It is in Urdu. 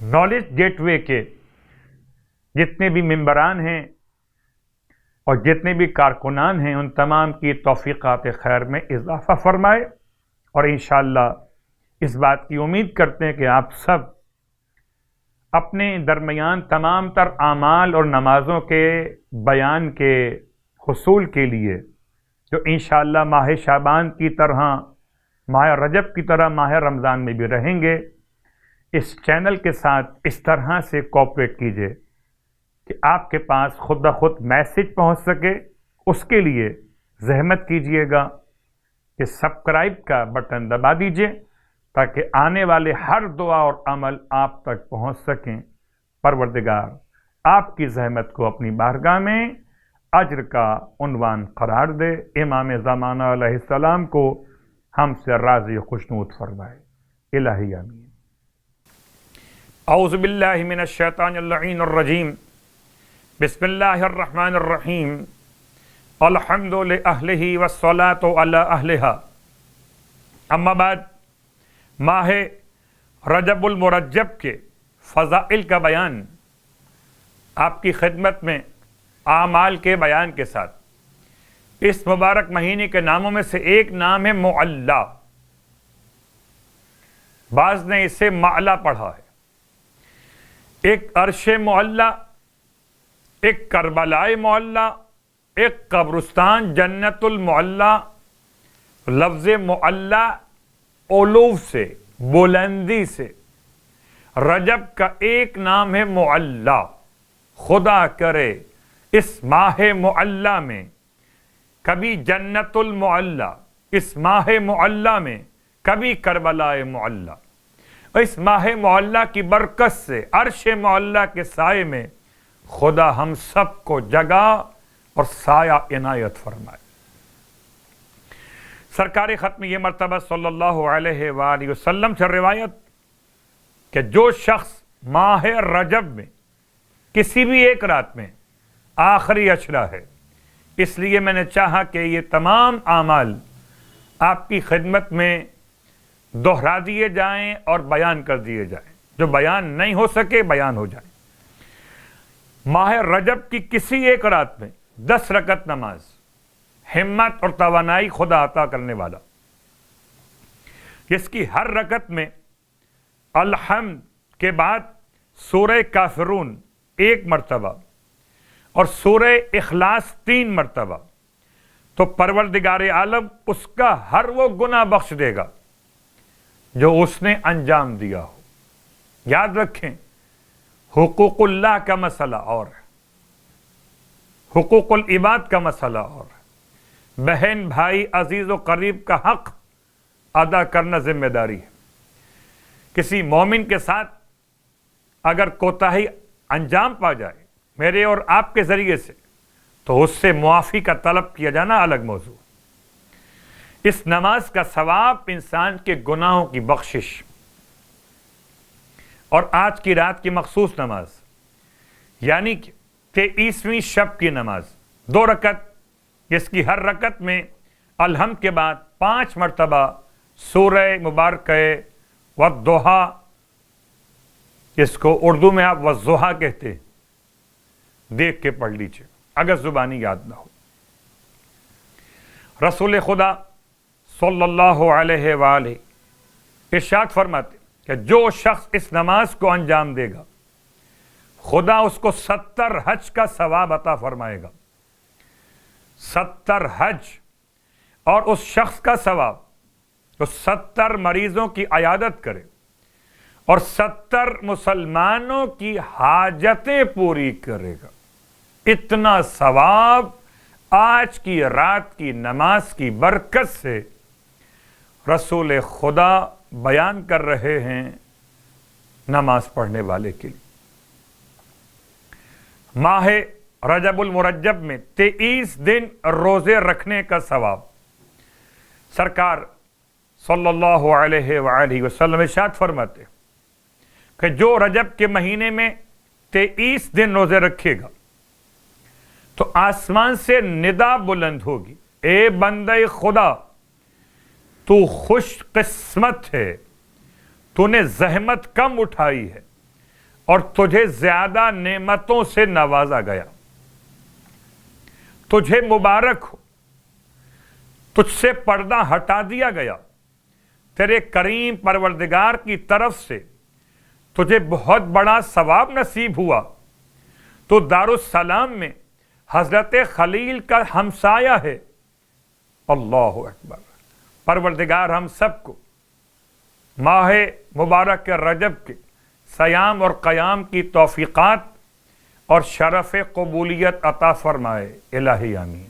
نالج گیٹ وے کے جتنے بھی ممبران ہیں اور جتنے بھی کارکنان ہیں، ان تمام کی توفیقات خیر میں اضافہ فرمائے، اور انشاءاللہ اس بات کی امید کرتے ہیں کہ آپ سب اپنے درمیان تمام تر اعمال اور نمازوں کے بیان کے حصول کے لیے، جو انشاءاللہ ماہ شعبان کی طرح، ماہ رجب کی طرح ماہ رمضان میں بھی رہیں گے، اس چینل کے ساتھ اس طرح سے کوآپریٹ کیجئے کہ آپ کے پاس خود بخود میسج پہنچ سکے۔ اس کے لیے زحمت کیجئے گا کہ سبسکرائب کا بٹن دبا دیجئے تاکہ آنے والے ہر دعا اور عمل آپ تک پہنچ سکیں۔ پروردگار آپ کی زحمت کو اپنی بارگاہ میں اجر کا عنوان قرار دے، امام زمانہ علیہ السلام کو ہم سے راضی خوشنود فرمائے۔ الہی آمین۔ اعوذ باللہ من الشیطان اللعین الرجیم، بسم اللہ الرحمن الرحیم، الحمد لأہلہ والصلاة علی اہلہا۔ اما بعد، ماہ رجب المرجب کے فضائل کا بیان آپ کی خدمت میں اعمال کے بیان کے ساتھ۔ اس مبارک مہینے کے ناموں میں سے ایک نام ہے معلا، بعض نے اسے معلا پڑھا ہے۔ ایک عرش معلا، ایک کربلائے معلا، ایک قبرستان جنت المعلا۔ لفظ معلا علو سے، بلندی سے، رجب کا ایک نام ہے معلا۔ خدا کرے اس ماہ معلا میں کبھی جنت المعلا، اس ماہ معلا میں کبھی کربلائے معلا، اس ماہ معلا کی برکت سے عرش معلا کے سائے میں خدا ہم سب کو جگہ اور سایہ عنایت فرمائے۔ سرکار ختم یہ مرتبہ صلی اللہ علیہ وآلہ وسلم سے روایت کہ جو شخص ماہ رجب میں کسی بھی ایک رات میں، آخری عشرہ ہے، اس لیے میں نے چاہا کہ یہ تمام اعمال آپ کی خدمت میں دہرا دیے جائیں اور بیان کر دیے جائیں، جو بیان نہیں ہو سکے بیان ہو جائیں۔ ماہ رجب کی کسی ایک رات میں 10 رکعت نماز، ہمت اور توانائی خدا عطا کرنے والا، جس کی ہر رکعت میں الحمد کے بعد سورہ کافرون 1 مرتبہ اور سورہ اخلاص 3 مرتبہ، تو پروردگار عالم اس کا ہر وہ گناہ بخش دے گا جو اس نے انجام دیا ہو۔ یاد رکھیں، حقوق اللہ کا مسئلہ اور ہے، حقوق العباد کا مسئلہ اور ہے۔ بہن، بھائی، عزیز و قریب کا حق ادا کرنا ذمہ داری ہے۔ کسی مومن کے ساتھ اگر کوتاہی انجام پا جائے میرے اور آپ کے ذریعے سے، تو اس سے معافی کا طلب کیا جانا الگ موضوع۔ اس نماز کا ثواب انسان کے گناہوں کی بخشش، اور آج کی رات کی مخصوص نماز یعنی کہ 23ویں شب کی نماز 2 رکعت، جس کی ہر رکعت میں الحمد کے بعد 5 مرتبہ سورہ مبارکہ والضحیٰ، جس کو اردو میں آپ والضحیٰ کہتے ہیں، دیکھ کے پڑھ لیجئے اگر زبانی یاد نہ ہو۔ رسول خدا صلی اللہ علیہ وآلہ ارشاد فرماتے کہ جو شخص اس نماز کو انجام دے گا، خدا اس کو 70 حج کا ثواب عطا فرمائے گا۔ 70 حج، اور اس شخص کا ثواب جو 70 مریضوں کی عیادت کرے اور 70 مسلمانوں کی حاجتیں پوری کرے گا۔ اتنا ثواب آج کی رات کی نماز کی برکت سے رسول خدا بیان کر رہے ہیں نماز پڑھنے والے کے لیے۔ ماہ رجب المرجب میں 23 دن روزے رکھنے کا ثواب، سرکار صلی اللہ علیہ وآلہ وسلم ارشاد فرماتے کہ جو رجب کے مہینے میں 23 دن روزے رکھے گا تو آسمان سے ندا بلند ہوگی، اے بندہ خدا، تو خوش قسمت ہے، تو نے زحمت کم اٹھائی ہے، اور تجھے زیادہ نعمتوں سے نوازا گیا. تجھے مبارک ہو، تجھ سے پردہ ہٹا دیا گیا. تیرے کریم پروردگار کی طرف سے تجھے بہت بڑا ثواب نصیب ہوا. تو دارالسلام میں حضرت خلیل کا ہمسایہ ہے. اللہ اکبر. پروردگار ہم سب کو ماہ مبارک رجب کے صیام اور قیام کی توفیقات اور شرف قبولیت عطا فرمائے. الہی آمین.